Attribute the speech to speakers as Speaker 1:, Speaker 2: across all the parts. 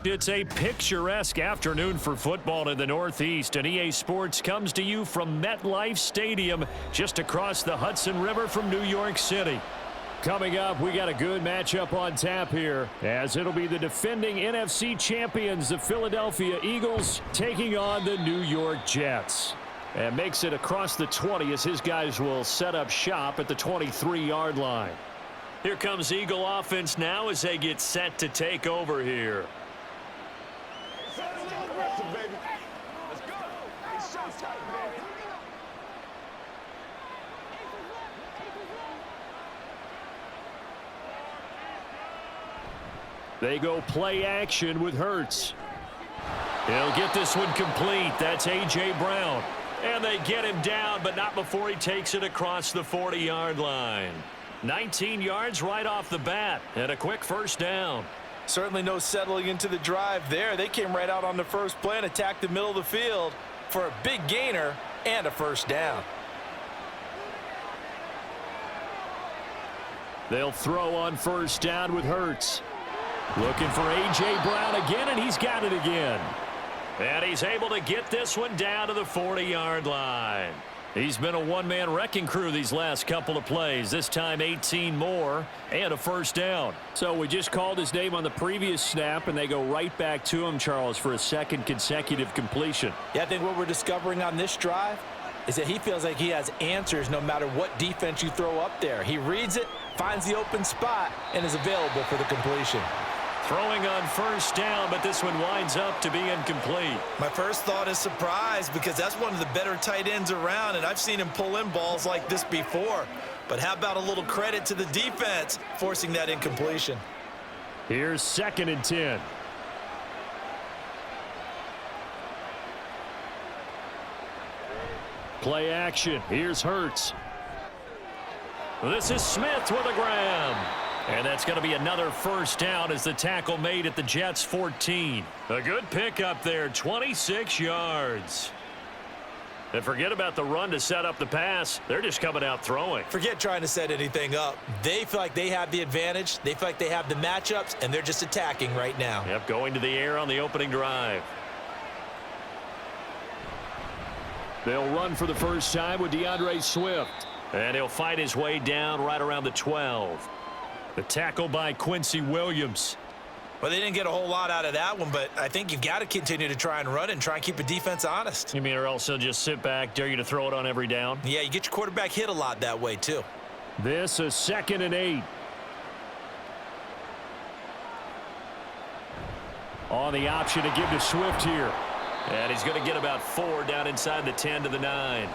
Speaker 1: It's a picturesque afternoon for football in the Northeast, and EA Sports comes to you from MetLife Stadium just across the Hudson River from New York City. Coming up, we got a good matchup on tap here, as it'll be the defending NFC champions, the Philadelphia Eagles, taking on the New York Jets. And makes it across the 20 as his guys will set up shop at the 23-yard line. Here comes Eagle offense now as they get set to take over here. They go play action with Hurts. He'll get this one complete. That's A.J. Brown. And they get him down, but not before he takes it across the 40-yard line. 19 yards right off the bat, and a quick first down.
Speaker 2: Certainly no settling into the drive there. They came right out on the first play and attacked the middle of the field for a big gainer and a first down.
Speaker 1: They'll throw on first down with Hurts. Looking for A.J. Brown again, and he's got it again. And he's able to get this one down to the 40-yard line. He's been a one-man wrecking crew these last couple of plays. This time 18 more and a first down. So we just called his name on the previous snap, and they go right back to him, Charles, for a second consecutive completion.
Speaker 2: Yeah, I think what we're discovering on this drive is that he feels like he has answers no matter what defense you throw up there. He reads it, finds the open spot, and is available for the completion.
Speaker 1: Throwing on first down, but this one winds up to be incomplete.
Speaker 3: My first thought is surprise, because that's one of the better tight ends around, and I've seen him pull in balls like this before. But how about a little credit to the defense forcing that incompletion?
Speaker 1: Here's 2nd and 10. Play action. Here's Hurts. This is Smith with a grab. And that's going to be another first down as the tackle made at the Jets' 14. A good pickup there, 26 yards. And forget about the run to set up the pass. They're just coming out throwing.
Speaker 2: Forget trying to set anything up. They feel like they have the advantage. They feel like they have the matchups, and they're just attacking right now.
Speaker 1: Yep, going to the air on the opening drive. They'll run for the first time with DeAndre Swift. And he'll fight his way down right around the 12. The tackle by Quincy Williams.
Speaker 3: Well, they didn't get a whole lot out of that one, but I think you've got to continue to try and run and try and keep the defense honest.
Speaker 1: You mean or else they'll just sit back, dare you to throw it on every down?
Speaker 3: Yeah, you get your quarterback hit a lot that way, too.
Speaker 1: This is 2nd and 8. On the option to give to Swift here. And he's going to get about 4 down inside the 10 to the 9.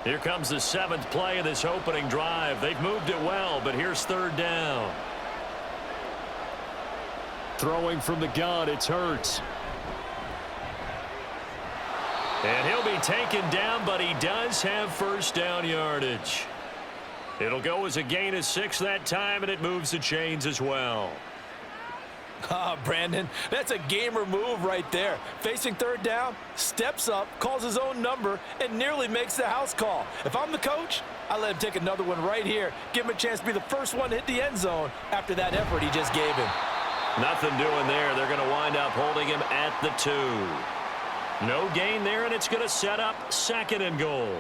Speaker 1: Here comes the 7th play of this opening drive. They've moved it well, but here's 3rd down. Throwing from the gun, it's Hurts. And he'll be taken down, but he does have first down yardage. It'll go as a gain of 6 that time, and it moves the chains as well.
Speaker 2: Brandon, that's a gamer move right there. Facing 3rd down, steps up, calls his own number, and nearly makes the house call. If I'm the coach, I let him take another one right here. Give him a chance to be the first one to hit the end zone after that effort he just gave him.
Speaker 1: Nothing doing there. They're going to wind up holding him at the 2. No gain there, and it's going to set up 2nd and goal.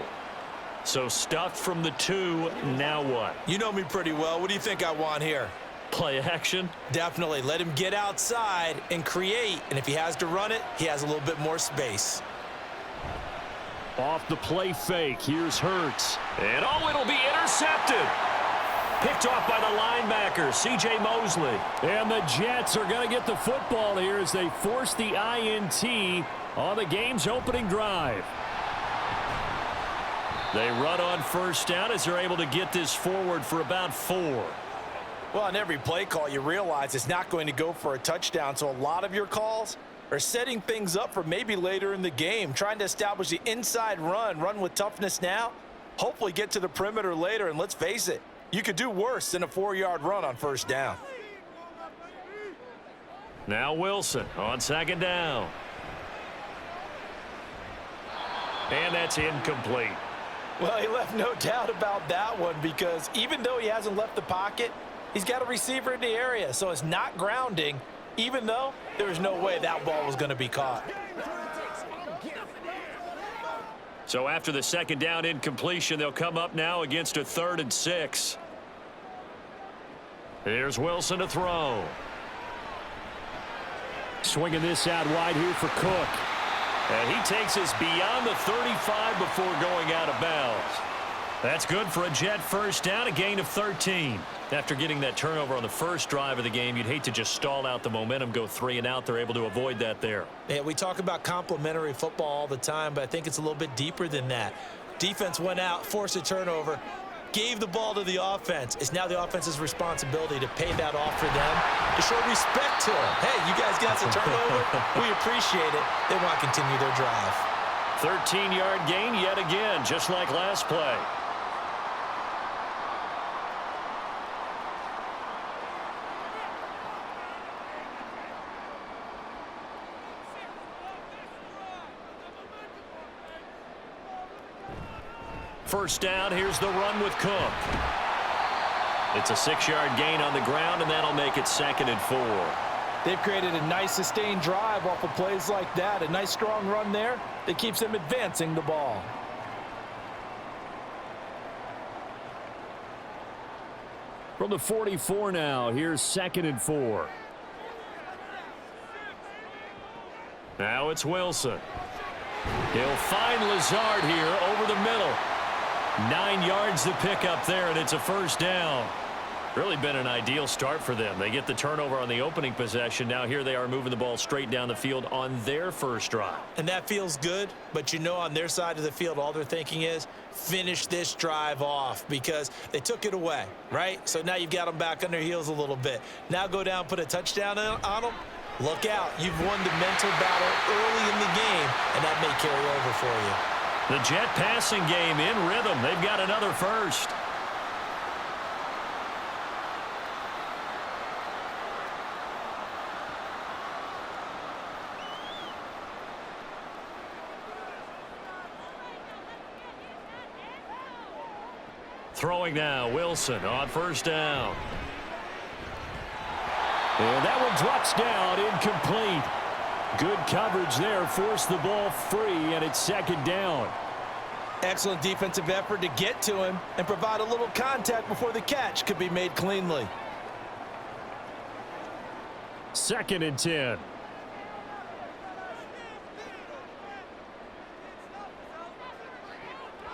Speaker 1: So stuffed from the 2, now what?
Speaker 3: You know me pretty well. What do you think I want here?
Speaker 1: Play action?
Speaker 3: Definitely. Let him get outside and create. And if he has to run it, he has a little bit more space.
Speaker 1: Off the play fake. Here's Hurts. And oh, it'll be intercepted. Picked off by the linebacker, C.J. Mosley. And the Jets are going to get the football here as they force the INT on the game's opening drive. They run on first down as they're able to get this forward for about 4.
Speaker 2: Well, on every play call, you realize it's not going to go for a touchdown, so a lot of your calls are setting things up for maybe later in the game, trying to establish the inside run with toughness now, hopefully get to the perimeter later, and let's face it, you could do worse than a 4-yard run on first down.
Speaker 1: Now Wilson on 2nd down. And that's incomplete.
Speaker 2: Well, he left no doubt about that one because even though he hasn't left the pocket, he's got a receiver in the area, so it's not grounding, even though there was no way that ball was going to be caught.
Speaker 1: So after the second down incompletion, they'll come up now against a 3rd and 6. Here's Wilson to throw. Swinging this out wide here for Cook. And he takes us beyond the 35 before going out of bounds. That's good for a Jet first down, a gain of 13. After getting that turnover on the first drive of the game, you'd hate to just stall out the momentum, go 3 and out. They're able to avoid that there.
Speaker 2: Yeah, we talk about complementary football all the time, but I think it's a little bit deeper than that. Defense went out, forced a turnover, gave the ball to the offense. It's now the offense's responsibility to pay that off for them, to show respect to them. Hey, you guys got some turnover. We appreciate it. They want to continue their drive.
Speaker 1: 13-yard gain yet again, just like last play. First down, here's the run with Cook. It's a 6-yard gain on the ground, and that'll make it 2nd and 4.
Speaker 2: They've created a nice sustained drive off of plays like that. A nice strong run there that keeps them advancing the ball.
Speaker 1: From the 44 now, here's 2nd and 4. Now it's Wilson. He'll find Lazard here over the middle. 9 yards to pick up there, and it's a first down. Really been an ideal start for them. They get the turnover on the opening possession. Now here they are moving the ball straight down the field on their first drive.
Speaker 2: And that feels good, but you know on their side of the field, all they're thinking is finish this drive off because they took it away, right? So now you've got them back on their heels a little bit. Now go down, put a touchdown on them. Look out. You've won the mental battle early in the game, and that may carry over for you.
Speaker 1: The Jet passing game in rhythm. They've got another first. Throwing now, Wilson on first down. And that one drops down, incomplete. Good coverage there, forced the ball free, and it's 2nd down.
Speaker 2: Excellent defensive effort to get to him and provide a little contact before the catch could be made cleanly.
Speaker 1: 2nd and 10.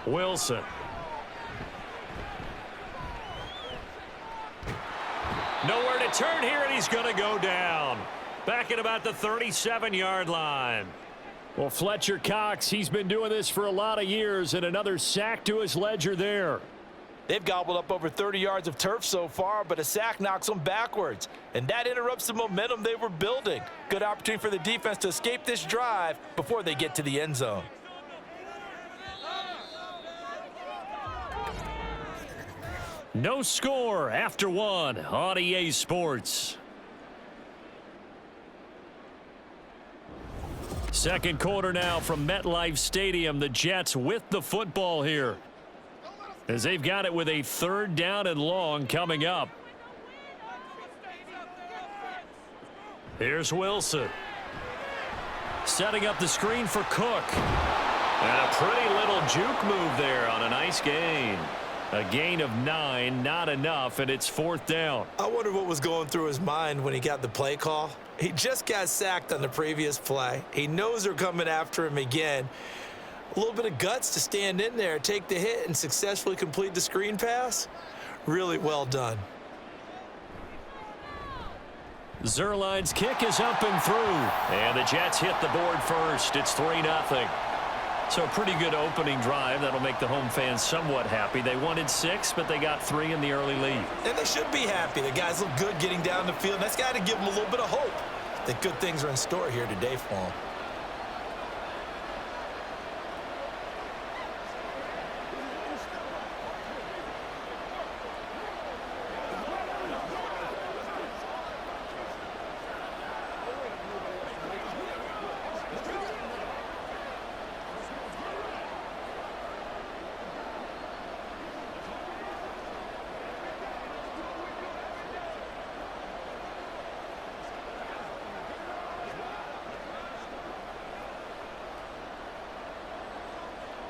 Speaker 1: Wilson. Nowhere to turn here, and he's going to go down. Back at about the 37-yard line. Well, Fletcher Cox, he's been doing this for a lot of years, and another sack to his ledger there.
Speaker 2: They've gobbled up over 30 yards of turf so far, but a sack knocks them backwards, and that interrupts the momentum they were building. Good opportunity for the defense to escape this drive before they get to the end zone.
Speaker 1: No score after 1 on EA Sports. Second quarter now from MetLife Stadium. The Jets with the football here, as they've got it with a 3rd down and long coming up. Here's Wilson. Setting up the screen for Cook. And a pretty little juke move there on a nice gain. A gain of 9, not enough, and it's 4th down.
Speaker 2: I wonder what was going through his mind when he got the play call. He just got sacked on the previous play. He knows they're coming after him again. A little bit of guts to stand in there, take the hit, and successfully complete the screen pass. Really well done.
Speaker 1: Zerline's kick is up and through. And the Jets hit the board first. It's 3-0. So a pretty good opening drive. That'll make the home fans somewhat happy. They wanted 6, but they got 3 in the early lead.
Speaker 2: And they should be happy. The guys look good getting down the field. That's got to give them a little bit of hope that good things are in store here today for them.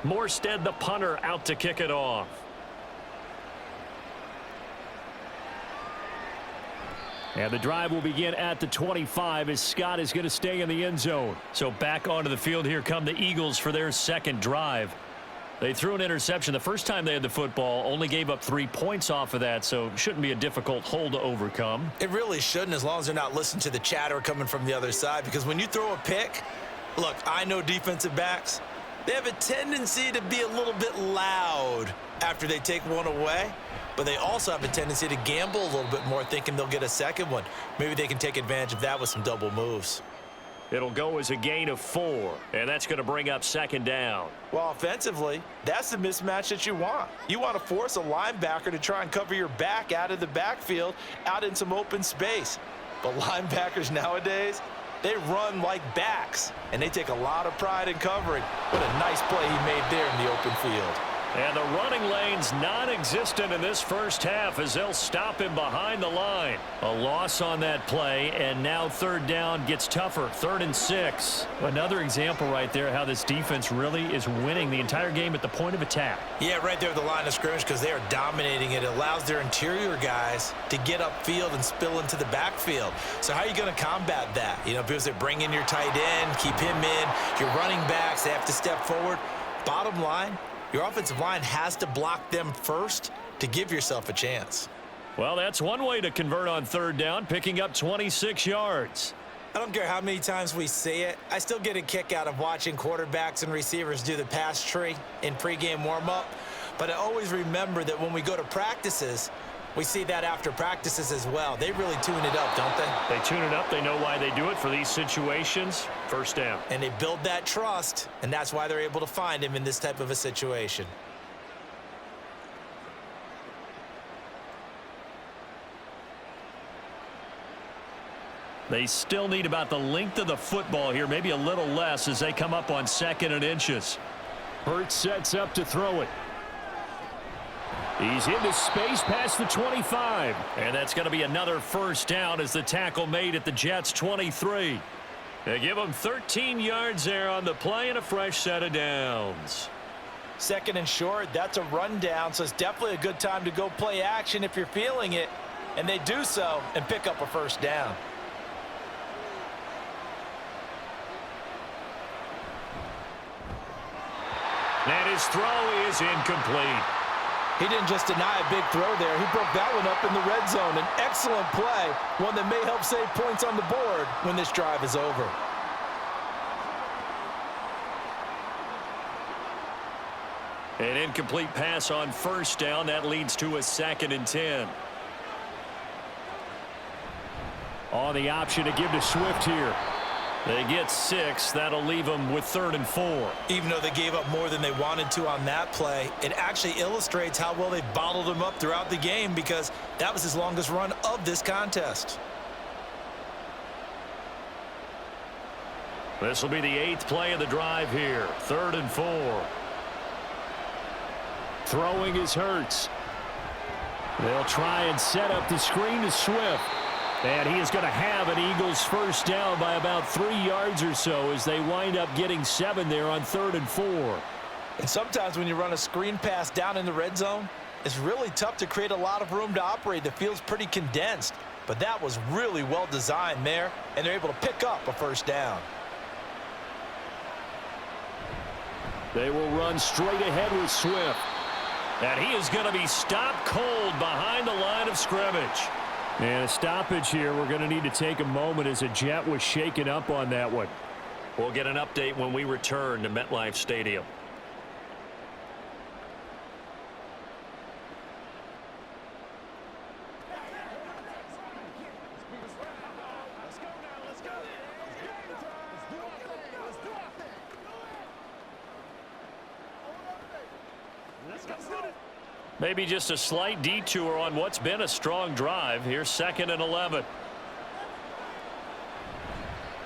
Speaker 1: Morstead, the punter, out to kick it off. And the drive will begin at the 25 as Scott is going to stay in the end zone. So back onto the field here come the Eagles for their second drive. They threw an interception the first time they had the football, only gave up 3 points off of that, so shouldn't be a difficult hole to overcome.
Speaker 3: It really shouldn't, as long as they're not listening to the chatter coming from the other side, because when you throw a pick, look, I know defensive backs, they have a tendency to be a little bit loud after they take one away, but they also have a tendency to gamble a little bit more, thinking they'll get a second one. Maybe they can take advantage of that with some double moves.
Speaker 1: It'll go as a gain of 4, and that's going to bring up second down.
Speaker 2: Well, offensively, that's the mismatch that you want. You want to force a linebacker to try and cover your back out of the backfield, out in some open space. But linebackers nowadays, they run like backs, and they take a lot of pride in covering. What a nice play he made there in the open field.
Speaker 1: And the running lane's non-existent in this first half as they'll stop him behind the line. A loss on that play, and now third down gets tougher. 3rd and 6. Another example right there how this defense really is winning the entire game at the point of attack.
Speaker 3: Yeah, right there at the line of scrimmage, because they are dominating it. It allows their interior guys to get upfield and spill into the backfield. So how are you going to combat that? You know, because they bring in your tight end, keep him in. Your running backs, they have to step forward. Bottom line, your offensive line has to block them first to give yourself a chance.
Speaker 1: Well, that's one way to convert on third down, picking up 26 yards.
Speaker 3: I don't care how many times we see it. I still get a kick out of watching quarterbacks and receivers do the pass tree in pregame warm-up. But I always remember that when we go to practices, we see that after practices as well. They really tune it up, don't they?
Speaker 1: They tune it up. They know why they do it for these situations. First down.
Speaker 3: And they build that trust, and that's why they're able to find him in this type of a situation.
Speaker 1: They still need about the length of the football here, maybe a little less as they come up on 2nd and inches. Hurts sets up to throw it. He's into space past the 25. And that's going to be another first down as the tackle made at the Jets' 23. They give them 13 yards there on the play and a fresh set of downs.
Speaker 2: 2nd and short, that's a rundown, so it's definitely a good time to go play action if you're feeling it. And they do so and pick up a first down.
Speaker 1: And his throw is incomplete.
Speaker 2: He didn't just deny a big throw there. He broke that one up in the red zone. An excellent play, one that may help save points on the board when this drive is over.
Speaker 1: An incomplete pass on first down. That leads to a 2nd and 10. On the option to give to Swift here. They get 6. That'll leave them with 3rd and 4.
Speaker 3: Even though they gave up more than they wanted to on that play, it actually illustrates how well they bottled him up throughout the game, because that was his longest run of this contest.
Speaker 1: This will be the 8th play of the drive here. 3rd and 4. Throwing is Hurts. They'll try and set up the screen to Swift. And he is going to have an Eagles first down by about 3 yards or so as they wind up getting 7 there on 3rd and 4.
Speaker 2: And sometimes when you run a screen pass down in the red zone, it's really tough to create a lot of room to operate. The field's pretty condensed. But that was really well designed there, and they're able to pick up a first down.
Speaker 1: They will run straight ahead with Swift. And he is going to be stopped cold behind the line of scrimmage. And a stoppage here. We're going to need to take a moment as a Jet was shaken up on that one. We'll get an update when we return to MetLife Stadium. Maybe just a slight detour on what's been a strong drive. Here's 2nd and 11.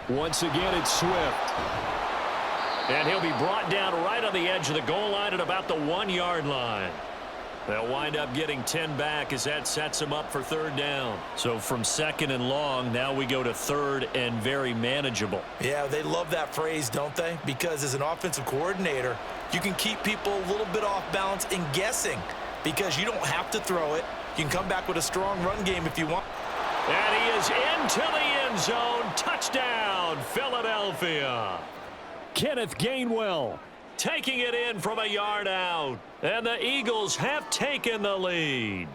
Speaker 1: Once again, it's Swift. And he'll be brought down right on the edge of the goal line at about the 1-yard line. They'll wind up getting 10 back as that sets them up for third down. So from second and long, now we go to third and very manageable.
Speaker 3: Yeah, they love that phrase, don't they? Because as an offensive coordinator, you can keep people a little bit off balance and guessing because you don't have to throw it. You can come back with a strong run game if you want.
Speaker 1: And he is into the end zone. Touchdown, Philadelphia. Kenneth Gainwell taking it in from a yard out. And the Eagles have taken the lead.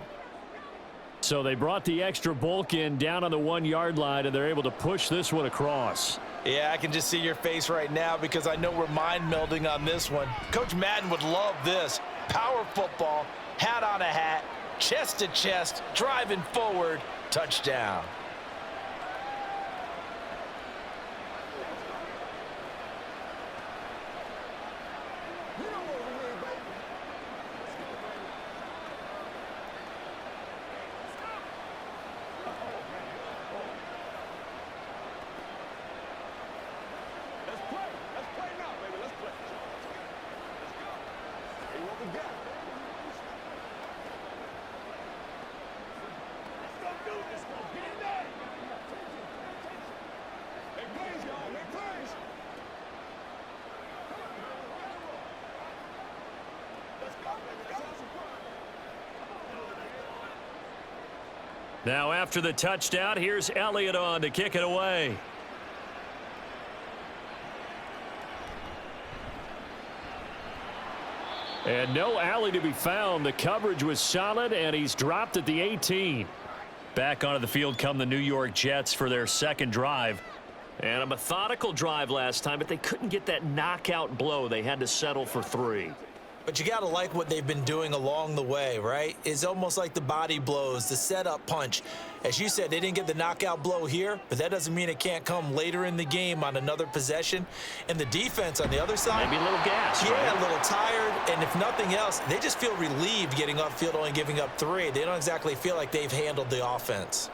Speaker 1: So they brought the extra bulk in down on the 1 yard line, and they're able to push this one across.
Speaker 2: Yeah, I can just see your face right now because I know we're mind melding on this one. Coach Madden would love this. Power football, hat on a hat, chest to chest, driving forward, touchdown.
Speaker 1: Now after the touchdown, here's Elliott on to kick it away. And no alley to be found. The coverage was solid, and he's dropped at the 18. Back onto the field come the New York Jets for their second drive. And a methodical drive last time, but they couldn't get that knockout blow. They had to settle for 3.
Speaker 3: But you got to like what they've been doing along the way, right? It's almost like the body blows, the setup punch. As you said, they didn't get the knockout blow here, but that doesn't mean it can't come later in the game on another possession. And the defense on the other side,
Speaker 1: maybe a little gas,
Speaker 3: yeah,
Speaker 1: right?
Speaker 3: A little tired. And if nothing else, they just feel relieved getting off field, only giving up 3. They don't exactly feel like they've handled the offense.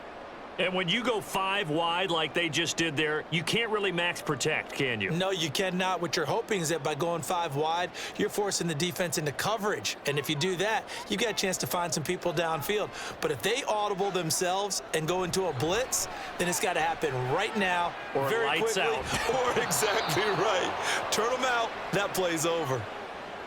Speaker 1: And when you go 5 wide like they just did there, you can't really max protect, can you?
Speaker 3: No, you cannot. What you're hoping is that by going 5 wide, you're forcing the defense into coverage. And if you do that, you got a chance to find some people downfield. But if they audible themselves and go into a blitz, then it's got to happen right now,
Speaker 1: or
Speaker 3: very
Speaker 1: lights
Speaker 3: quickly,
Speaker 1: out.
Speaker 3: Or exactly right. Turn them out. That play's over.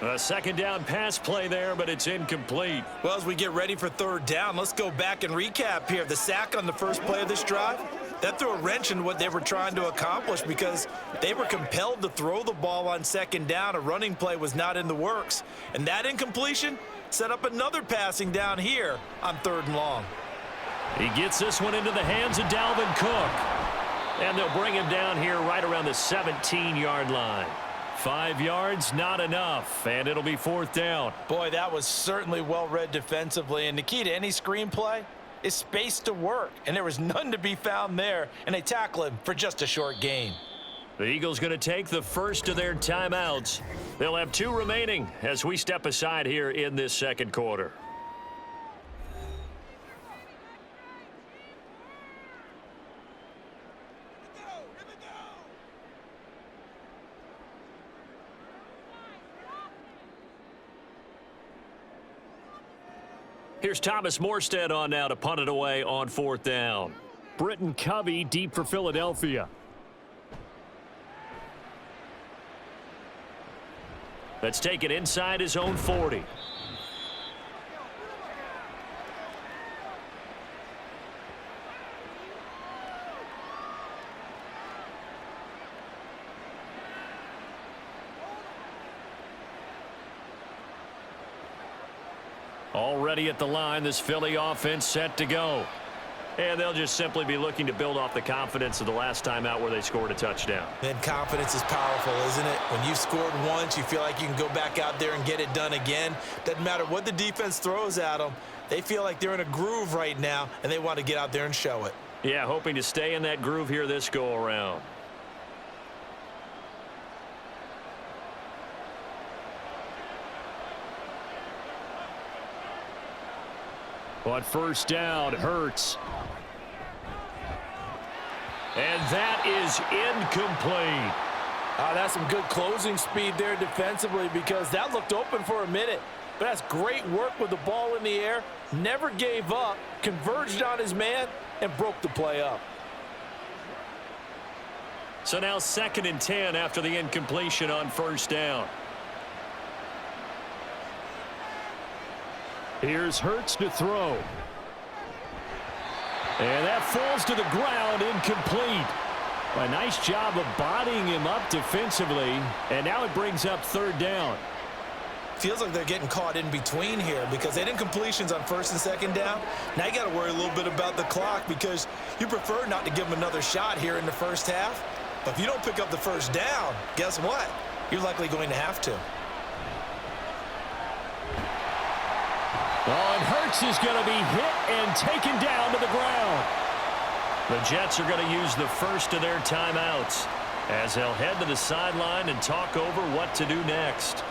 Speaker 1: A second down pass play there, but it's incomplete.
Speaker 3: Well, as we get ready for third down, let's go back and recap here. The sack on the first play of this drive, that threw a wrench in what they were trying to accomplish because they were compelled to throw the ball on second down. A running play was not in the works. And that incompletion set up another passing down here on third and long.
Speaker 1: He gets this one into the hands of Dalvin Cook. And they'll bring him down here right around the 17-yard line. 5 yards, not enough, and it'll be fourth down.
Speaker 2: Boy, that was certainly well read defensively, and the key to any screenplay is space to work, and there was none to be found there, and they tackle him for just a short gain.
Speaker 1: The Eagles going to take the first of their timeouts. They'll have 2 remaining as we step aside here in this second quarter. Here's Thomas Morstead on now to punt it away on fourth down. Britton Covey deep for Philadelphia. Let's take it inside his own 40. Already at the line, this Philly offense set to go. And they'll just simply be looking to build off the confidence of the last time out where they scored a touchdown.
Speaker 3: And confidence is powerful, isn't it? When you've scored once, you feel like you can go back out there and get it done again. Doesn't matter what the defense throws at them. They feel like they're in a groove right now, and they want to get out there and show it.
Speaker 1: Yeah, hoping to stay in that groove here this go-around. On first down, Hurts. And that is incomplete.
Speaker 2: That's some good closing speed there defensively because that looked open for a minute. But that's great work with the ball in the air. Never gave up, converged on his man, and broke the play up.
Speaker 1: So now 2nd and 10 after the incompletion on first down. Here's Hurts to throw. And that falls to the ground, incomplete. A nice job of bodying him up defensively, and now it brings up 3rd down.
Speaker 3: Feels like they're getting caught in between here because they didn't completions on 1st and 2nd down. Now you got to worry a little bit about the clock because you prefer not to give them another shot here in the first half. But if you don't pick up the 1st down, guess what? You're likely going to have to.
Speaker 1: Oh, and Hurts is going to be hit and taken down to the ground. The Jets are going to use the first of their timeouts as they'll head to the sideline and talk over what to do next.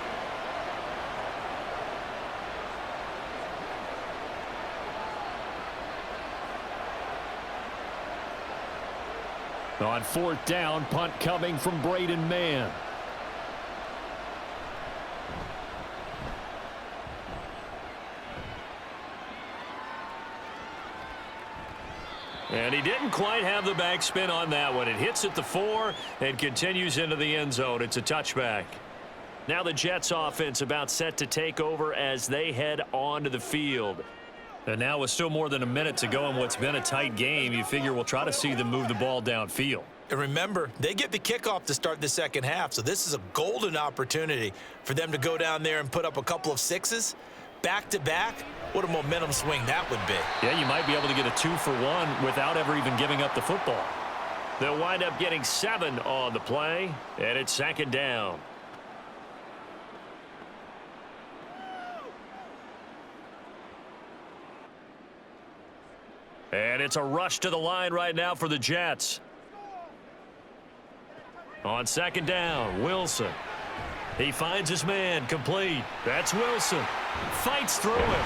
Speaker 1: On 4th down, punt coming from Braden Mann. And he didn't quite have the backspin on that one. It hits at the 4 and continues into the end zone. It's a touchback. Now the Jets offense about set to take over as they head onto the field. And now with still more than a minute to go in what's been a tight game, you figure we'll try to see them move the ball downfield.
Speaker 3: And remember, they get the kickoff to start the 2nd half, so this is a golden opportunity for them to go down there and put up a couple of 6s. Back-to-back, what a momentum swing that would be.
Speaker 1: Yeah, you might be able to get a 2-for-1 without ever even giving up the football. They'll wind up getting 7 on the play, and it's 2nd down. And it's a rush to the line right now for the Jets. On 2nd down, Wilson. He finds his man, complete. That's Wilson. Fights through him.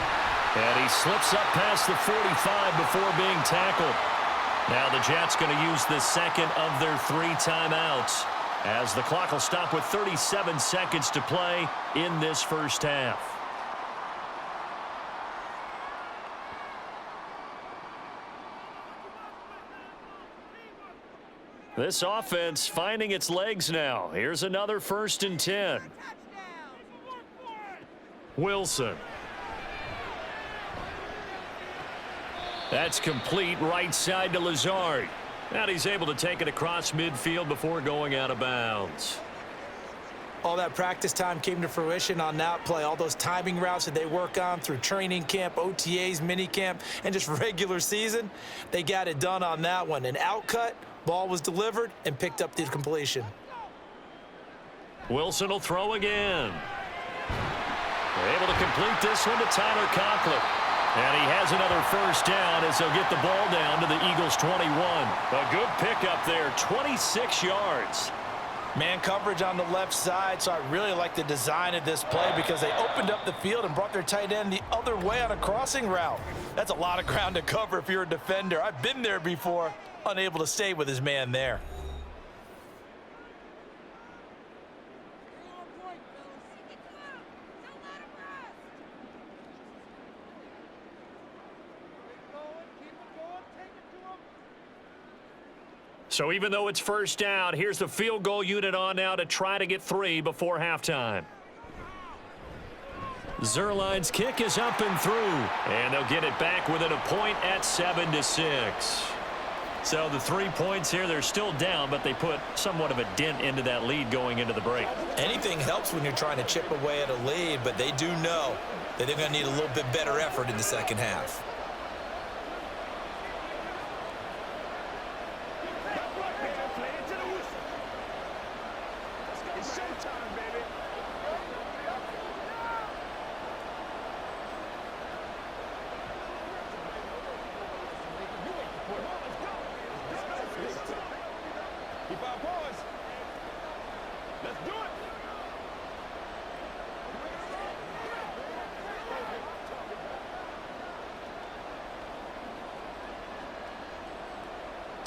Speaker 1: And he slips up past the 45 before being tackled. Now the Jets going to use the 2nd of their 3 timeouts as the clock will stop with 37 seconds to play in this first half. This offense finding its legs now. Here's another 1st and 10. Wilson. That's complete right side to Lazard. And he's able to take it across midfield before going out of bounds.
Speaker 3: All that practice time came to fruition on that play. All those timing routes that they work on through training camp, OTAs, minicamp, and just regular season, they got it done on that one. An outcut, ball was delivered, and picked up the completion.
Speaker 1: Wilson will throw again. They're able to complete this one to Tyler Conklin. And he has another 1st down as they'll get the ball down to the Eagles' 21. A good pickup there, 26 yards.
Speaker 2: Man coverage on the left side, so I really like the design of this play because they opened up the field and brought their tight end the other way on a crossing route. That's a lot of ground to cover if you're a defender. I've been there before, unable to stay with his man there.
Speaker 1: So even though it's 1st down, here's the field goal unit on now to try to get 3 before halftime. Zerline's kick is up and through, and they'll get it back within a point at 7-6. So the 3 points here, they're still down, but they put somewhat of a dent into that lead going into the break.
Speaker 3: Anything helps when you're trying to chip away at a lead, but they do know that they're going to need a little bit better effort in the 2nd half.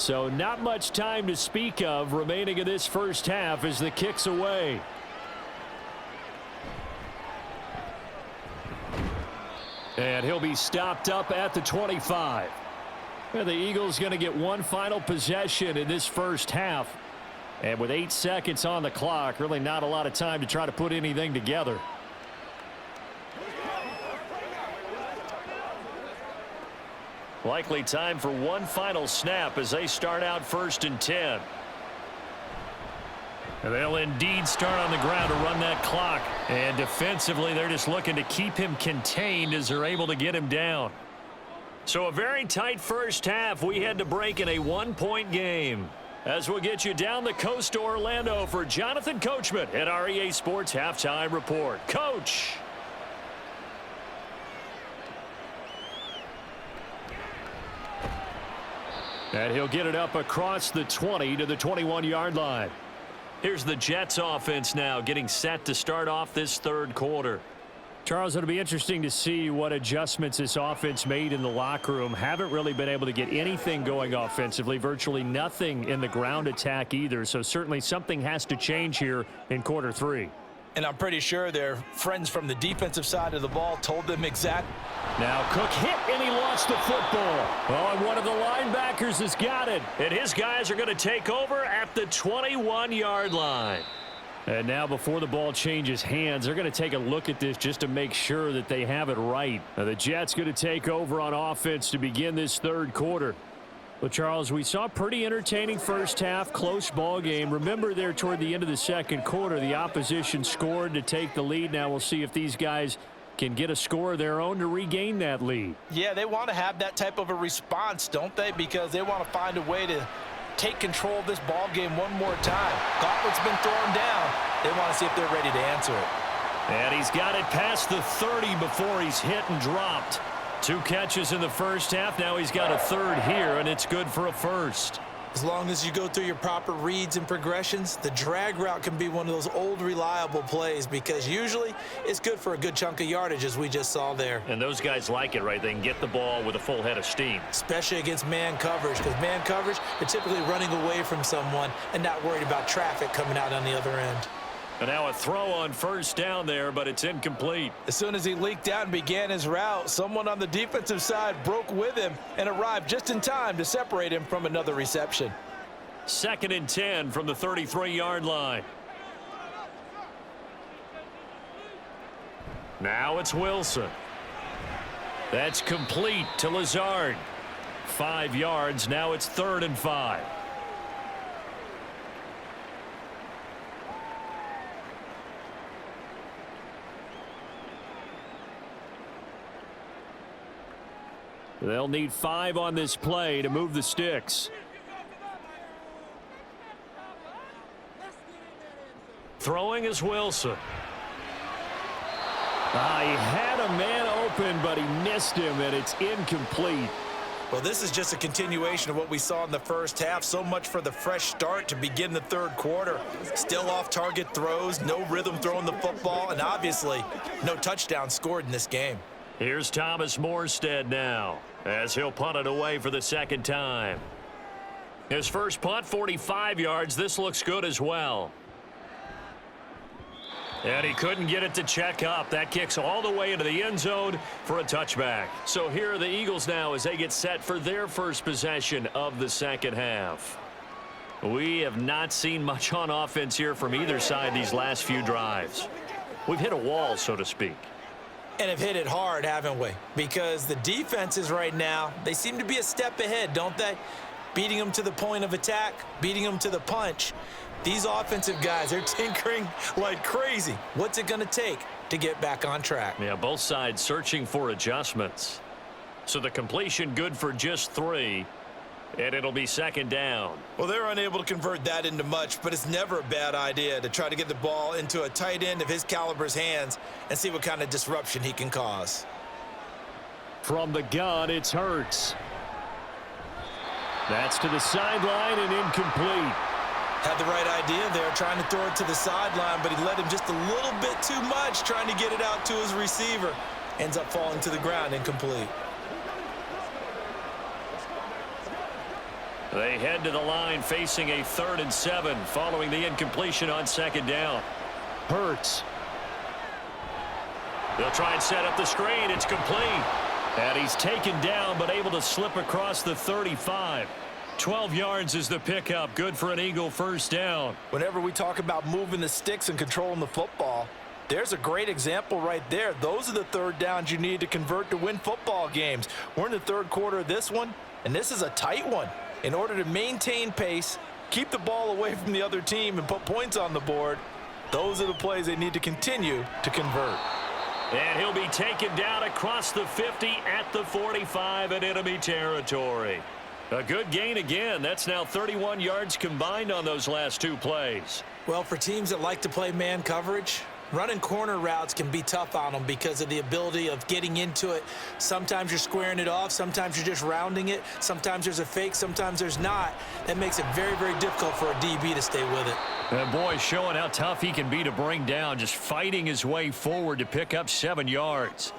Speaker 1: So not much time to speak of remaining in this first half as the kick's away. And he'll be stopped up at the 25. And the Eagles going to get one final possession in this first half. And with 8 seconds on the clock, really not a lot of time to try to put anything together. Likely time for one final snap as they start out 1st and 10. And they'll indeed start on the ground to run that clock. And defensively, they're just looking to keep him contained as they're able to get him down. So a very tight first half. We had to break in a 1-point game. As we'll get you down the coast to Orlando for Jonathan Coachman at our EA Sports Halftime Report. Coach. And he'll get it up across the 20 to the 21-yard line. Here's the Jets offense now getting set to start off this third quarter. Charles, it'll be interesting to see what adjustments this offense made in the locker room. Haven't really been able to get anything going offensively, virtually nothing in the ground attack either. So certainly something has to change here in quarter 3.
Speaker 2: And I'm pretty sure their friends from the defensive side of the ball told them exactly.
Speaker 1: Now Cook hit and he lost the football. Oh, and one of the linebackers has got it. And his guys are going to take over at the 21-yard line. And now before the ball changes hands, they're going to take a look at this just to make sure that they have it right. Now, the Jets going to take over on offense to begin this third quarter. Well, Charles, we saw a pretty entertaining first half, close ball game. Remember there toward the end of the second quarter, the opposition scored to take the lead. Now we'll see if these guys can get a score of their own to regain that lead.
Speaker 2: Yeah, they want to have that type of a response, don't they? Because they want to find a way to take control of this ball game one more time. Gauntlet's been thrown down. They want to see if they're ready to answer it.
Speaker 1: And he's got it past the 30 before he's hit and dropped. 2 catches in the first half. Now he's got a third here, and it's good for a first.
Speaker 3: As long as you go through your proper reads and progressions, the drag route can be one of those old reliable plays because usually it's good for a good chunk of yardage as we just saw there.
Speaker 1: And those guys like it, right? They can get the ball with a full head of steam.
Speaker 3: Especially against man coverage, because man coverage, they're typically running away from someone and not worried about traffic coming out on the other end.
Speaker 1: And now a throw on first down there, but it's incomplete.
Speaker 2: As soon as he leaked out and began his route, someone on the defensive side broke with him and arrived just in time to separate him from another reception.
Speaker 1: 2nd and 10 from the 33-yard line. Now it's Wilson. That's complete to Lazard. 5 yards. Now it's 3rd and 5. They'll need 5 on this play to move the sticks. Throwing is Wilson. He had a man open, but he missed him, and it's incomplete.
Speaker 3: Well, this is just a continuation of what we saw in the first half. So much for the fresh start to begin the third quarter. Still off-target throws, no rhythm throwing the football, and obviously no touchdown scored in this game.
Speaker 1: Here's Thomas Morstead now as he'll punt it away for the second time. His first punt, 45 yards. This looks good as well. And he couldn't get it to check up. That kicks all the way into the end zone for a touchback. So here are the Eagles now as they get set for their first possession of the second half. We have not seen much on offense here from either side these last few drives. We've hit a wall, so to speak.
Speaker 3: And have hit it hard, haven't we? Because the defenses right now, they seem to be a step ahead, don't they? Beating them to the point of attack, beating them to the punch. These offensive guys, they're tinkering like crazy. What's it going to take to get back on track?
Speaker 1: Yeah, both sides searching for adjustments. So the completion good for just 3. And it'll be second down.
Speaker 3: Well, they're unable to convert that into much, but it's never a bad idea to try to get the ball into a tight end of his caliber's hands and see what kind of disruption he can cause.
Speaker 1: From the gun, it's Hurts. That's to the sideline and incomplete.
Speaker 3: Had the right idea there, trying to throw it to the sideline, but he let him just a little bit too much, trying to get it out to his receiver. Ends up falling to the ground, incomplete.
Speaker 1: They head to the line facing a 3rd and 7 following the incompletion on second down. Hurts. They'll try and set up the screen. It's complete. And he's taken down, but able to slip across the 35. 12 yards is the pickup. Good for an Eagle first down.
Speaker 2: Whenever we talk about moving the sticks and controlling the football, there's a great example right there. Those are the third downs you need to convert to win football games. We're in the third quarter of this one, and this is a tight one. In order to maintain pace, keep the ball away from the other team, and put points on the board, those are the plays they need to continue to convert.
Speaker 1: And he'll be taken down across the 50 at the 45 in enemy territory. A good gain again. That's now 31 yards combined on those last two plays.
Speaker 3: Well, for teams that like to play man coverage, running corner routes can be tough on them because of the ability of getting into it. Sometimes you're squaring it off. Sometimes you're just rounding it. Sometimes there's a fake. Sometimes there's not. That makes it very, very difficult for a DB to stay with it.
Speaker 1: And boy, showing how tough he can be to bring down, just fighting his way forward to pick up 7 yards.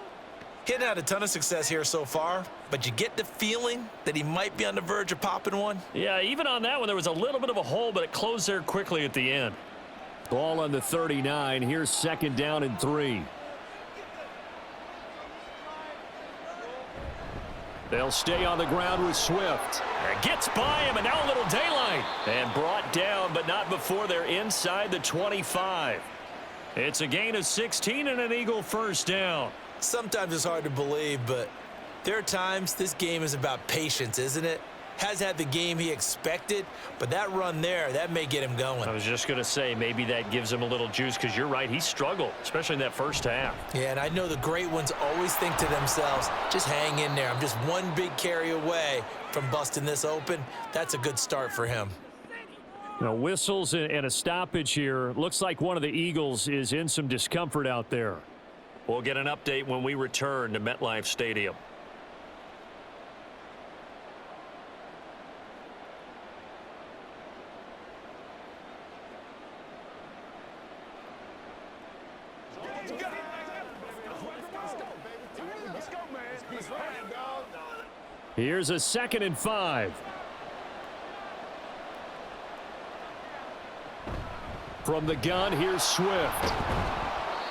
Speaker 3: Getting had a ton of success here so far, but you get the feeling that he might be on the verge of popping one.
Speaker 1: Yeah, even on that one, there was a little bit of a hole, but it closed there quickly at the end. Ball on the 39. Here's second down and 3. They'll stay on the ground with Swift. Gets by him, and now a little daylight. And brought down, but not before they're inside the 25. It's a gain of 16 and an Eagle first down.
Speaker 3: Sometimes it's hard to believe, but there are times this game is about patience, isn't it? Has had the game he expected, but that run there, that may get him going.
Speaker 1: I was just going to say, maybe that gives him a little juice, because you're right, he struggled, especially in that first half.
Speaker 3: Yeah, and I know the great ones always think to themselves, just hang in there. I'm just one big carry away from busting this open. That's a good start for him.
Speaker 1: Now, whistles and a stoppage here. Looks like one of the Eagles is in some discomfort out there. We'll get an update when we return to MetLife Stadium. Here's a 2nd and 5. From the gun, here's Swift.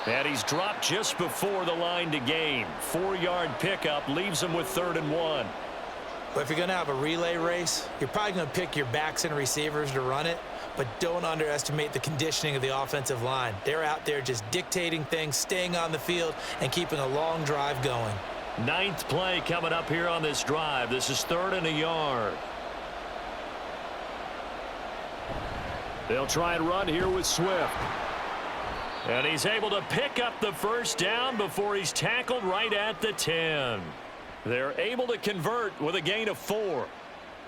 Speaker 1: And he's dropped just before the line to gain. 4-yard pickup leaves him with 3rd and 1.
Speaker 3: But if you're going to have a relay race, you're probably going to pick your backs and receivers to run it, but don't underestimate the conditioning of the offensive line. They're out there just dictating things, staying on the field, and keeping a long drive going.
Speaker 1: 9th play coming up here on this drive. This is 3rd and a yard. They'll try and run here with Swift. And he's able to pick up the first down before he's tackled right at the 10. They're able to convert with a gain of 4.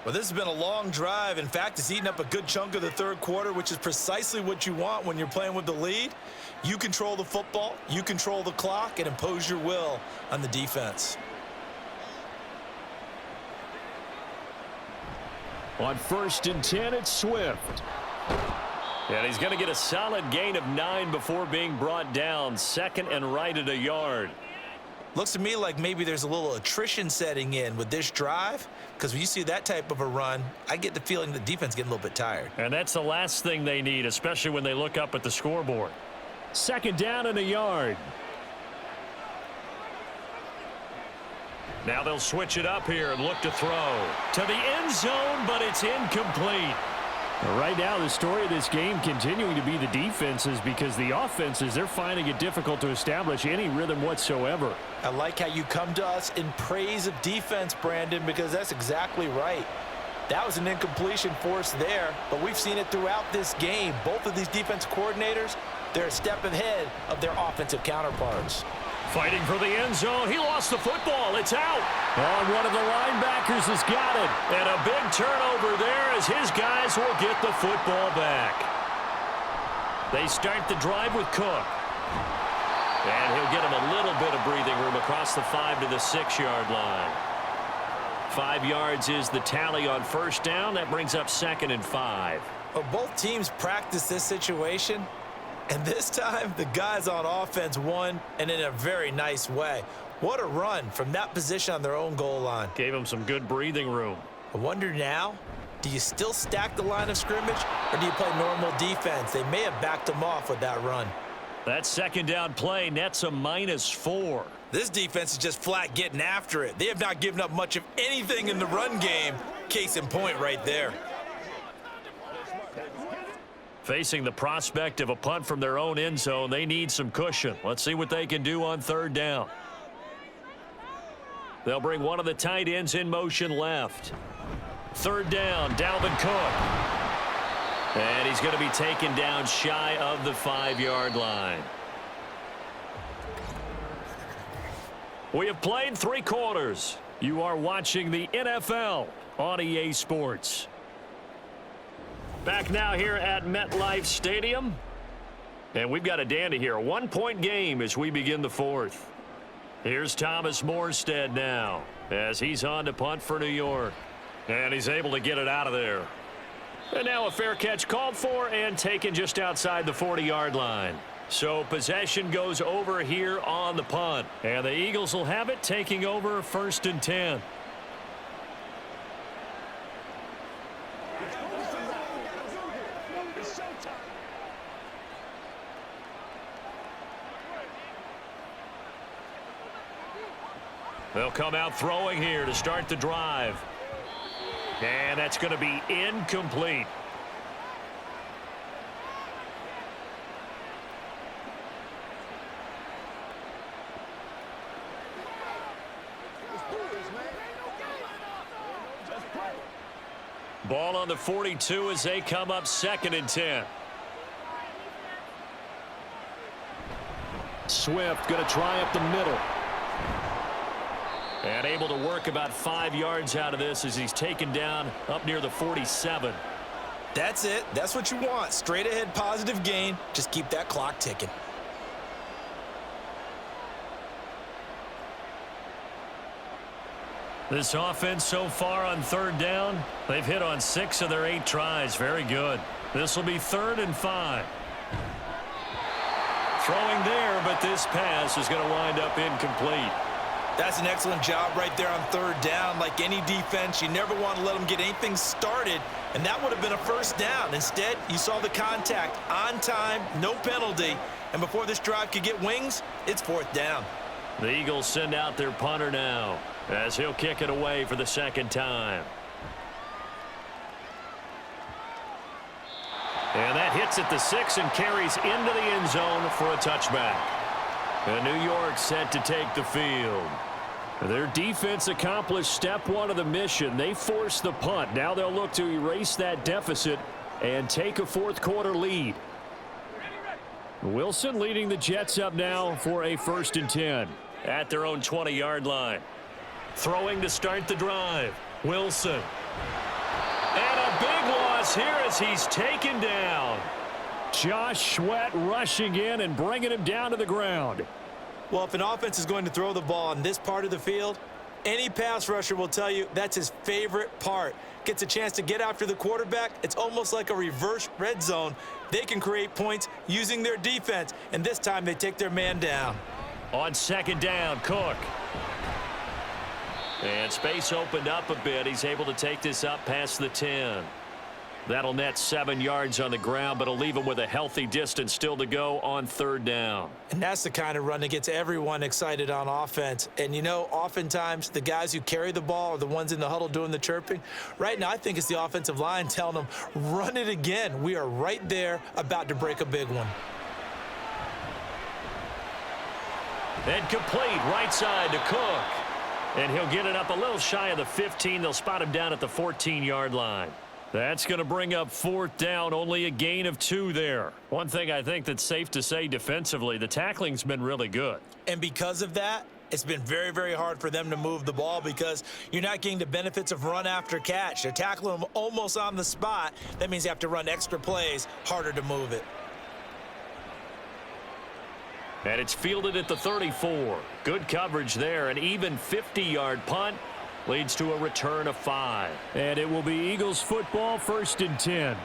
Speaker 2: Well, this has been a long drive. In fact, it's eaten up a good chunk of the third quarter, which is precisely what you want when you're playing with the lead. You control the football, you control the clock, and impose your will on the defense.
Speaker 1: On 1st and 10, it's Swift. And he's going to get a solid gain of 9 before being brought down. 2nd and right at a yard.
Speaker 3: Looks to me like maybe there's a little attrition setting in with this drive, because when you see that type of a run, I get the feeling the defense getting a little bit tired.
Speaker 1: And that's the last thing they need, especially when they look up at the scoreboard. 2nd down and a yard. Now they'll switch it up here and look to throw to the end zone, but it's incomplete. Right now, the story of this game continuing to be the defenses, because the offenses, they're finding it difficult to establish any rhythm whatsoever.
Speaker 2: I like how you come to us in praise of defense, Brandon, because that's exactly right. That was an incompletion forced there, but we've seen it throughout this game. Both of these defense coordinators, they're a step ahead of their offensive counterparts.
Speaker 1: Fighting for the end zone. He lost the football. It's out. Oh, one of the linebackers has got it. And a big turnover there as his guys will get the football back. They start the drive with Cook. And he'll get him a little bit of breathing room across the 5 to the 6-yard line. 5 yards is the tally on first down. That brings up 2nd and 5.
Speaker 3: Well, both teams practice this situation. And this time, the guys on offense won, and in a very nice way. What a run from that position on their own goal line.
Speaker 1: Gave him some good breathing room.
Speaker 3: I wonder now, do you still stack the line of scrimmage, or do you play normal defense? They may have backed them off with that run.
Speaker 1: That second down play nets a -4.
Speaker 3: This defense is just flat getting after it. They have not given up much of anything in the run game. Case in point right there.
Speaker 1: Facing the prospect of a punt from their own end zone, they need some cushion. Let's see what they can do on third down. They'll bring one of the tight ends in motion left. Third down, Dalvin Cook. And he's going to be taken down shy of the 5-yard line. We have played 3 quarters. You are watching the NFL on EA Sports. Back now here at MetLife Stadium. And we've got a dandy here. A 1-point game as we begin the 4th. Here's Thomas Morstead now as he's on to punt for New York. And he's able to get it out of there. And now a fair catch called for and taken just outside the 40-yard line. So possession goes over here on the punt. And the Eagles will have it, taking over 1st and 10. They'll come out throwing here to start the drive. And that's going to be incomplete. Ball on the 42 as they come up 2nd and 10. Swift going to try up the middle. And able to work about 5 yards out of this as he's taken down up near the 47.
Speaker 3: That's it. That's what you want. Straight ahead positive gain. Just keep that clock ticking.
Speaker 1: This offense so far on third down, they've hit on 6 of their 8 tries. Very good. This will be 3rd and 5. Throwing there, but this pass is going to wind up incomplete.
Speaker 3: That's an excellent job right there on third down. Like any defense, you never want to let them get anything started, and that would have been a 1st down. Instead, you saw the contact on time, no penalty, and before this drive could get wings, it's 4th down.
Speaker 1: The Eagles send out their punter now as he'll kick it away for the 2nd time. And that hits at the 6 and carries into the end zone for a touchback. And New York set to take the field. Their defense accomplished step 1 of the mission. They forced the punt. Now they'll look to erase that deficit and take a 4th quarter lead. Wilson leading the Jets up now for a 1st and 10 at their own 20-yard line. Throwing to start the drive. Wilson. And a big loss here as he's taken down. Josh Sweat rushing in and bringing him down to the ground.
Speaker 3: Well, if an offense is going to throw the ball on this part of the field, any pass rusher will tell you that's his favorite part. Gets a chance to get after the quarterback. It's almost like a reverse red zone. They can create points using their defense, and this time they take their man down.
Speaker 1: On 2nd down, Cook. And space opened up a bit. He's able to take this up past the 10. That'll net 7 yards on the ground, but it'll leave him with a healthy distance still to go on 3rd down.
Speaker 3: And that's the kind of run that gets everyone excited on offense. And, you know, oftentimes the guys who carry the ball are the ones in the huddle doing the chirping. Right now, I think it's the offensive line telling them, run it again. We are right there about to break a big one.
Speaker 1: And complete right side to Cook. And he'll get it up a little shy of the 15. They'll spot him down at the 14-yard line. That's going to bring up 4th down, only a gain of 2 there. One thing I think that's safe to say defensively, the tackling's been really good.
Speaker 3: And because of that, it's been very, very hard for them to move the ball because you're not getting the benefits of run after catch. They're tackling them almost on the spot. That means you have to run extra plays, harder to move it.
Speaker 1: And it's fielded at the 34. Good coverage there, an even 50-yard punt. Leads to a return of 5. And it will be Eagles football, 1st and 10.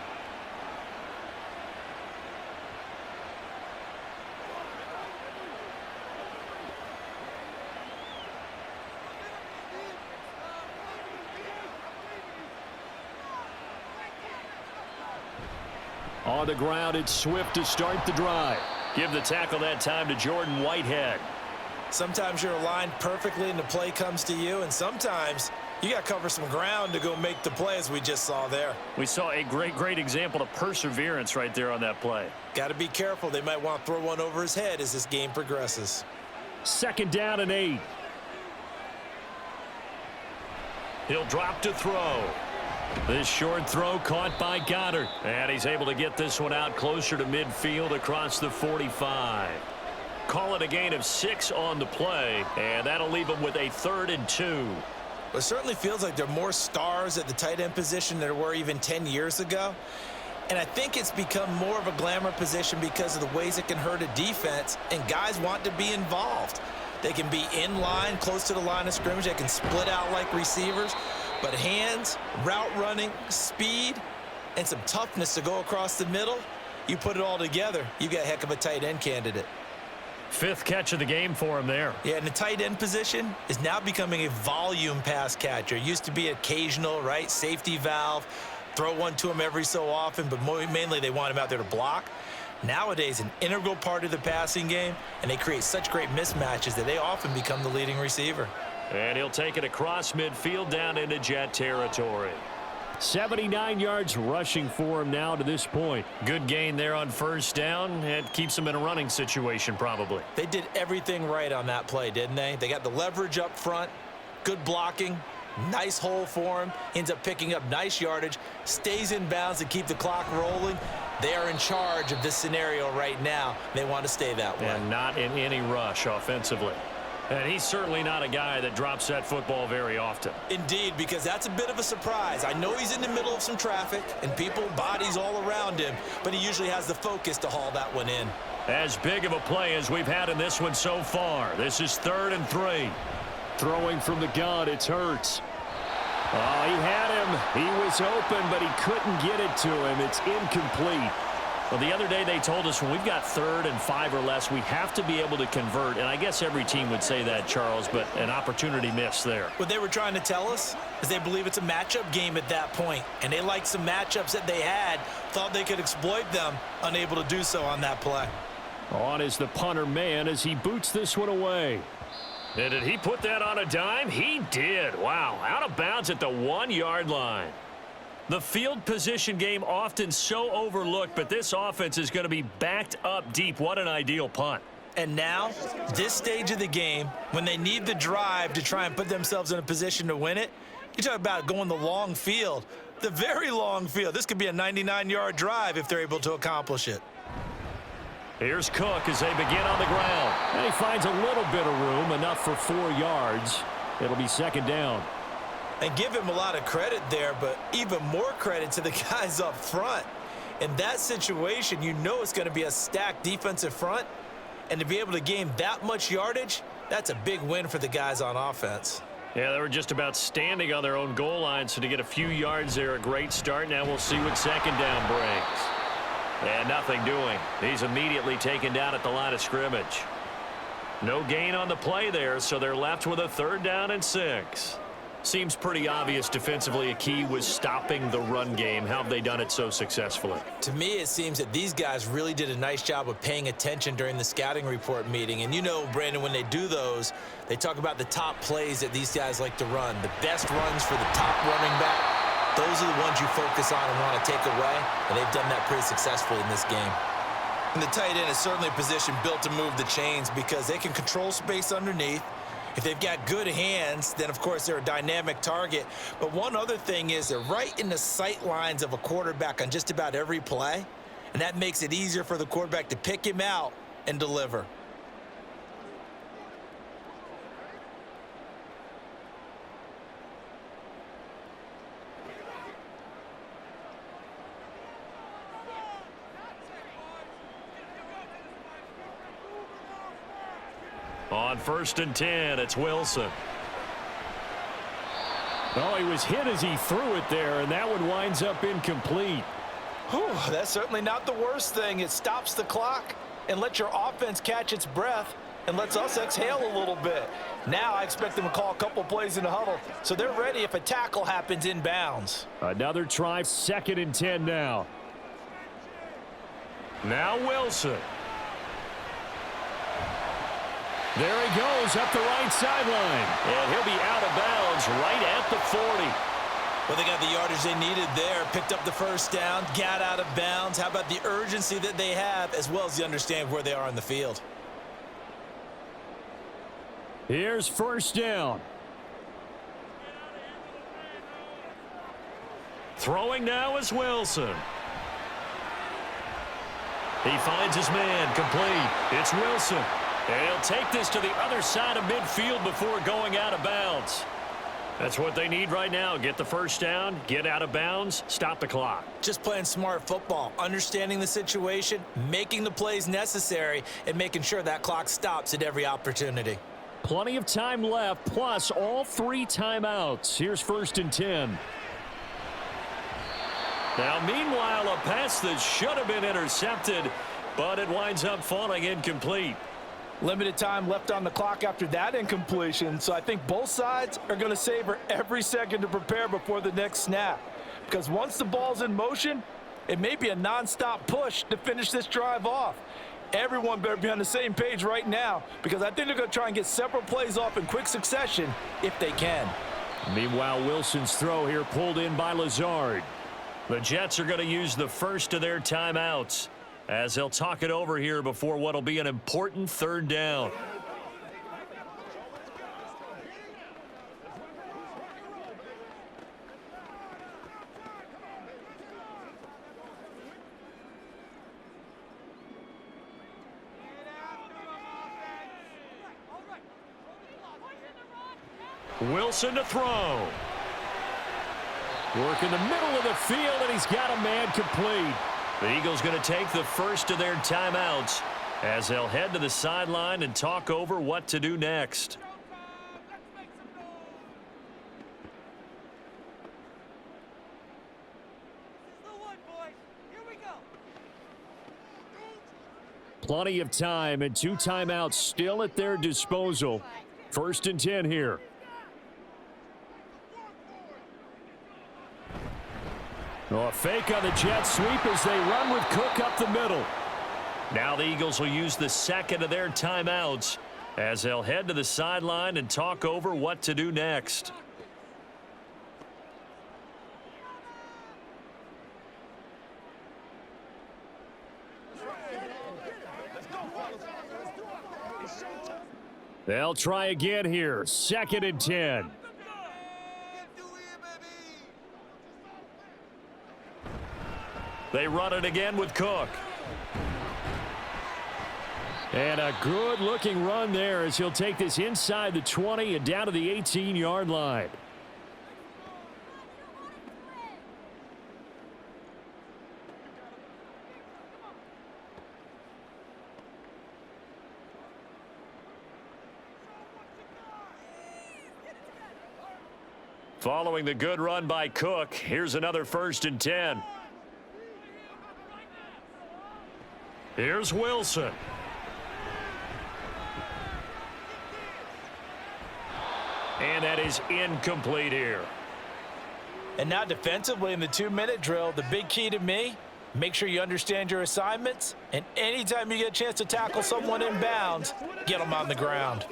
Speaker 1: On the ground, it's Swift to start the drive. Give the tackle that time to Jordan Whitehead.
Speaker 3: Sometimes you're aligned perfectly and the play comes to you, and sometimes you got to cover some ground to go make the play, as we just saw there.
Speaker 1: We saw a great example of perseverance right there on that play.
Speaker 3: Got to be careful. They might want to throw one over his head as this game progresses.
Speaker 1: 2nd down and 8. He'll drop to throw. This short throw caught by Goddard. And he's able to get this one out closer to midfield across the 45. Call it a gain of 6 on the play, and that'll leave him with a 3rd and 2.
Speaker 3: It certainly feels like there are more stars at the tight end position than there were even 10 years ago. And I think it's become more of a glamour position because of the ways it can hurt a defense, and guys want to be involved. They can be in line, close to the line of scrimmage. They can split out like receivers. But hands, route running, speed, and some toughness to go across the middle, you put it all together, you got a heck of a tight end candidate.
Speaker 1: 5th catch of the game for him there.
Speaker 3: Yeah, and the tight end position is now becoming a volume pass catcher. It used to be occasional, right? Safety valve, throw one to him every so often, but mainly they want him out there to block. Nowadays, an integral part of the passing game, and they create such great mismatches that they often become the leading receiver.
Speaker 1: And he'll take it across midfield down into Jet territory. 79 yards rushing for him now to this point. Good gain there on 1st down. It keeps him in a running situation probably.
Speaker 3: They did everything right on that play, didn't they? They got the leverage up front, good blocking, nice hole for him, ends up picking up nice yardage, stays in bounds to keep the clock rolling. They are in charge of this scenario right now. They want to stay that way.
Speaker 1: And not in any rush offensively. And he's certainly not a guy that drops that football very often.
Speaker 3: Indeed, because that's a bit of a surprise. I know he's in the middle of some traffic and people, bodies all around him, but he usually has the focus to haul that one in.
Speaker 1: As big of a play as we've had in this one so far. This is 3rd and 3. Throwing from the gun, it's Hurts. Oh, he had him. He was open, but he couldn't get it to him. It's incomplete. Well, the other day they told us when we've got 3rd and 5 or less, we have to be able to convert. And I guess every team would say that, Charles, but an opportunity missed there.
Speaker 3: What they were trying to tell us is they believe it's a matchup game at that point. And they liked some matchups that they had, thought they could exploit them, unable to do so on that play.
Speaker 1: On is the punter man as he boots this one away. And did he put that on a dime? He did. Wow, out of bounds at the 1-yard line. The field position game often so overlooked, but this offense is going to be backed up deep. What an ideal punt.
Speaker 3: And now, this stage of the game, when they need the drive to try and put themselves in a position to win it, you talk about going the long field, the very long field. This could be a 99-yard drive if they're able to accomplish it.
Speaker 1: Here's Cook as they begin on the ground. And he finds a little bit of room, enough for 4 yards. It'll be 2nd down.
Speaker 3: And give him a lot of credit there, but even more credit to the guys up front. In that situation, you know it's going to be a stacked defensive front, and to be able to gain that much yardage, that's a big win for the guys on offense.
Speaker 1: Yeah, they were just about standing on their own goal line, so to get a few yards there, a great start. Now we'll see what 2nd down brings. And nothing doing. He's immediately taken down at the line of scrimmage. No gain on the play there, so they're left with a 3rd down and 6. Seems pretty obvious defensively a key was stopping the run game. How have they done it so successfully?
Speaker 3: To me, it seems that these guys really did a nice job of paying attention during the scouting report meeting. And you know, Brandon, when they do those, they talk about the top plays that these guys like to run. The best runs for the top running back. Those are the ones you focus on and want to take away. And they've done that pretty successfully in this game. And the tight end is certainly a position built to move the chains because they can control space underneath. If they've got good hands, then, of course, they're a dynamic target. But one other thing is they're right in the sight lines of a quarterback on just about every play, and that makes it easier for the quarterback to pick him out and deliver.
Speaker 1: On 1st and 10, it's Wilson. Oh, he was hit as he threw it there, and that one winds up incomplete.
Speaker 2: Whew, that's certainly not the worst thing. It stops the clock and lets your offense catch its breath and lets us exhale a little bit. Now I expect them to call a couple plays in the huddle, so they're ready if a tackle happens in bounds.
Speaker 1: Another try, 2nd and 10 now. Now Wilson. There he goes up the right sideline. And he'll be out of bounds right at the 40.
Speaker 3: Well, they got the yardage they needed there, picked up the first down, got out of bounds. How about the urgency that they have, as well as the understanding where they are on the field?
Speaker 1: Here's first down. Throwing now is Wilson. He finds his man, complete. It's Wilson. And he'll take this to the other side of midfield before going out of bounds. That's what they need right now. Get the first down, get out of bounds, stop the clock.
Speaker 3: Just playing smart football, understanding the situation, making the plays necessary, and making sure that clock stops at every opportunity.
Speaker 1: Plenty of time left, plus all 3 timeouts. Here's first and 10. Now, meanwhile, a pass that should have been intercepted, but it winds up falling incomplete.
Speaker 2: Limited time left on the clock after that incompletion, so I think both sides are going to savor every second to prepare before the next snap. Because once the ball's in motion, it may be a nonstop push to finish this drive off. Everyone better be on the same page right now, because I think they're going to try and get several plays off in quick succession if they can.
Speaker 1: Meanwhile, Wilson's throw here pulled in by Lazard. The Jets are going to use the first of their timeouts as they'll talk it over here before what will be an important third down. Wilson to throw. Work in the middle of the field, and he's got a man complete. The Eagles going to take the first of their timeouts as they'll head to the sideline and talk over what to do next. Plenty of time and 2 timeouts still at their disposal. First and 10 here. A fake on the jet sweep as they run with Cook up the middle. Now the Eagles will use the second of their timeouts as they'll head to the sideline and talk over what to do next. They'll try again here. Second and 10. They run it again with Cook. And a good-looking run there as he'll take this inside the 20 and down to the 18-yard line. Following the good run by Cook, here's another first and 10. Here's Wilson. And that is incomplete here.
Speaker 2: And now defensively in the 2-minute drill, the big key to me, make sure you understand your assignments, and anytime you get a chance to tackle someone in bounds, get them on the ground.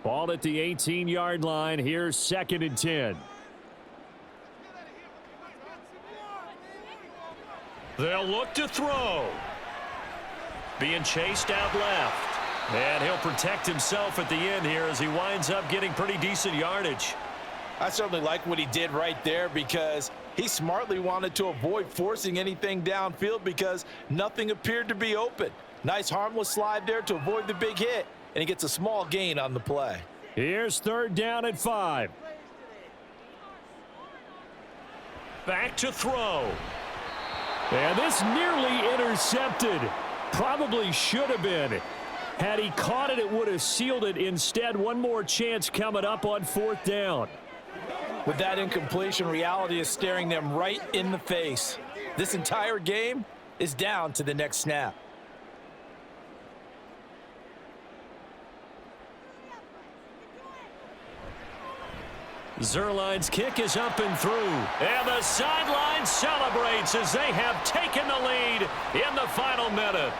Speaker 1: Ball at the 18-yard line. Here's second and 10. They'll look to throw. Being chased out left. And he'll protect himself at the end here as he winds up getting pretty decent yardage.
Speaker 2: I certainly like what he did right there because he smartly wanted to avoid forcing anything downfield because nothing appeared to be open. Nice harmless slide there to avoid the big hit, and he gets a small gain on the play.
Speaker 1: Here's third down at 5. Back to throw. And this nearly intercepted. Probably should have been. Had he caught it, it would have sealed it. Instead, one more chance coming up on fourth down.
Speaker 2: With that incompletion, reality is staring them right in the face. This entire game is down to the next snap.
Speaker 1: Zerline's kick is up and through. And the sideline celebrates as they have taken the lead in the final minute.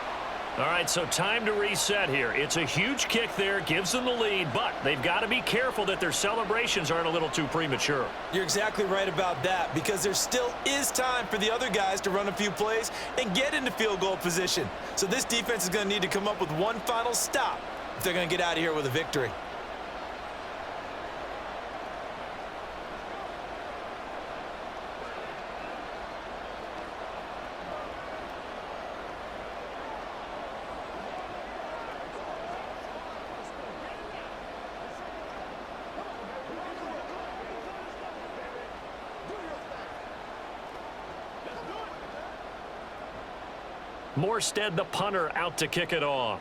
Speaker 1: All right, so time to reset here. It's a huge kick there, gives them the lead, but they've got to be careful that their celebrations aren't a little too premature.
Speaker 3: You're exactly right about that, because there still is time for the other guys to run a few plays and get into field goal position. So this defense is going to need to come up with one final stop if they're going to get out of here with a victory.
Speaker 1: Morstead, the punter, out to kick it off.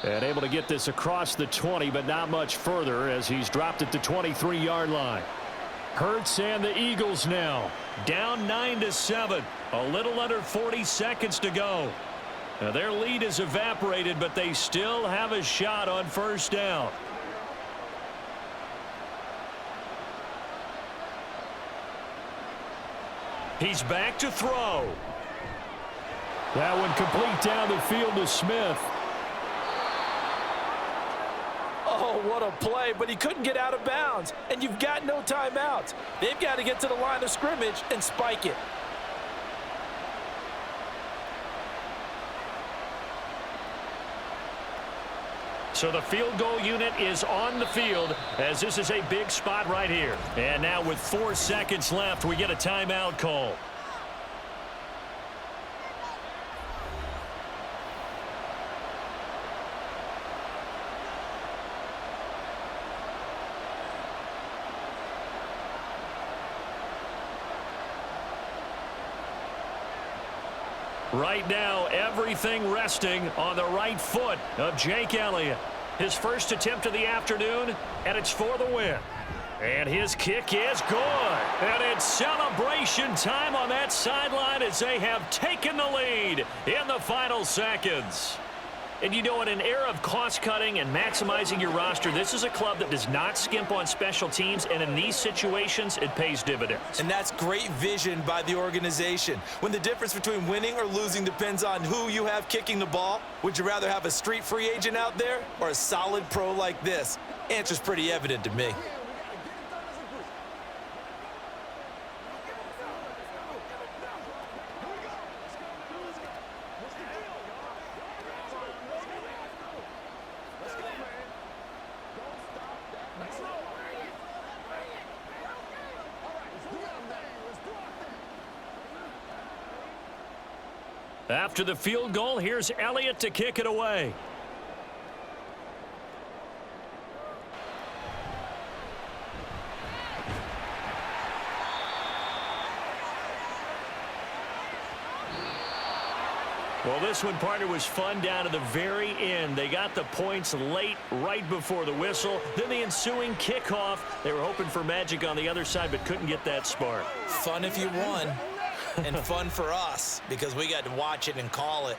Speaker 1: And able to get this across the 20, but not much further as he's dropped it to 23-yard line. Hurts and the Eagles now down 9-7. A little under 40 seconds to go. Now their lead has evaporated, but they still have a shot on first down. He's back to throw. That one complete down the field to Smith.
Speaker 2: Oh, what a play, but he couldn't get out of bounds. And you've got no timeouts. They've got to get to the line of scrimmage and spike it.
Speaker 1: So the field goal unit is on the field as this is a big spot right here. And now with 4 seconds left, we get a timeout call. Right now, everything resting on the right foot of Jake Elliott. His first attempt of the afternoon, and it's for the win. And his kick is good. And it's celebration time on that sideline as they have taken the lead in the final seconds. And you know, in an era of cost-cutting and maximizing your roster, this is a club that does not skimp on special teams, and in these situations, it pays dividends.
Speaker 3: And that's great vision by the organization. When the difference between winning or losing depends on who you have kicking the ball, would you rather have a street free agent out there or a solid pro like this? Answer's pretty evident to me.
Speaker 1: After the field goal, here's Elliott to kick it away. Well, this one, partner, was fun down to the very end. They got the points late, right before the whistle. Then the ensuing kickoff. They were hoping for magic on the other side, but couldn't get that spark.
Speaker 3: Fun if you won. And fun for us because we got to watch it and call it.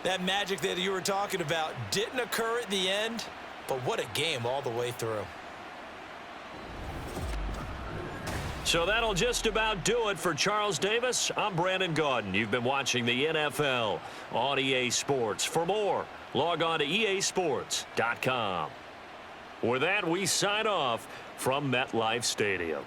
Speaker 3: That magic that you were talking about didn't occur at the end, but what a game all the way through.
Speaker 1: So that'll just about do it for Charles Davis. I'm Brandon Gaudin. You've been watching the NFL on EA Sports. For more, log on to easports.com. With that, we sign off from MetLife Stadium.